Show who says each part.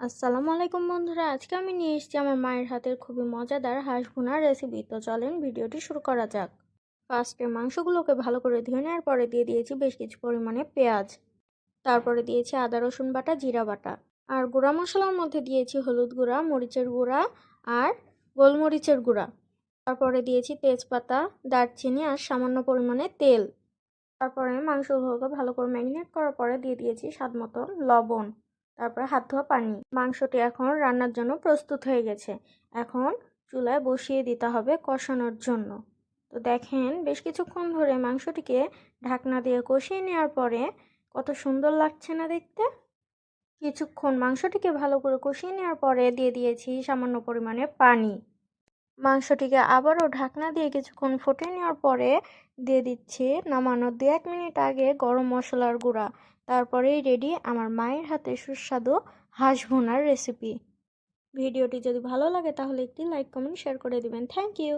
Speaker 1: আসসালামু আলাইকুম বন্ধুরা, আজকে আমি নিয়ে এসেছি আমার মায়ের হাতের খুবই মজাদার হাঁস ভুনার রেসিপি। তো চলেন ভিডিওটি শুরু করা যাক। ফার্স্টে মাংসগুলোকে ভালো করে ধুয়ে নেওয়ার পরে দিয়ে দিয়েছি বেশ কিছু পরিমাণে পেঁয়াজ, তারপরে দিয়েছি আদা রসুন বাটা, জিরা বাটা, আর গুঁড়া মশলার মধ্যে দিয়েছি হলুদ গুঁড়া, মরিচের গুঁড়া আর গোলমরিচের গুঁড়া। তারপরে দিয়েছি তেজপাতা, দারচিনি আর সামান্য পরিমাণে তেল। তারপরে মাংসগুলোকে ভালো করে ম্যারিনেট করার পরে দিয়ে দিয়েছি স্বাদ মতো লবণ, তারপরে হাত ধোয়া পানি। মাংসটি এখন রান্নার জন্য প্রস্তুত হয়ে গেছে। এখন চুলায় বসিয়ে দিতে হবে কষানোর জন্য। তো দেখেন বেশ কিছুক্ষণ ধরে মাংসটিকে ঢাকনা দিয়ে কষিয়ে নেওয়ার পরে কত সুন্দর লাগছে না দেখতে। কিছুক্ষণ মাংসটিকে ভালো করে কষিয়ে নেওয়ার পরে দিয়ে দিয়েছি সামান্য পরিমাণে পানি। মাংসটিকে আবারও ঢাকনা দিয়ে কিছুক্ষণ ফুটিয়ে নেওয়ার পরে দিয়ে দিচ্ছি নামানোর 2-1 মিনিট আগে গরম মশলার গুঁড়া। তারপরেই রেডি আমার মায়ের হাতে সুস্বাদু হাঁস ভুনার রেসিপি। ভিডিওটি যদি ভালো লাগে তাহলে একটি লাইক, কমেন্ট, শেয়ার করে দিবেন। Thank you.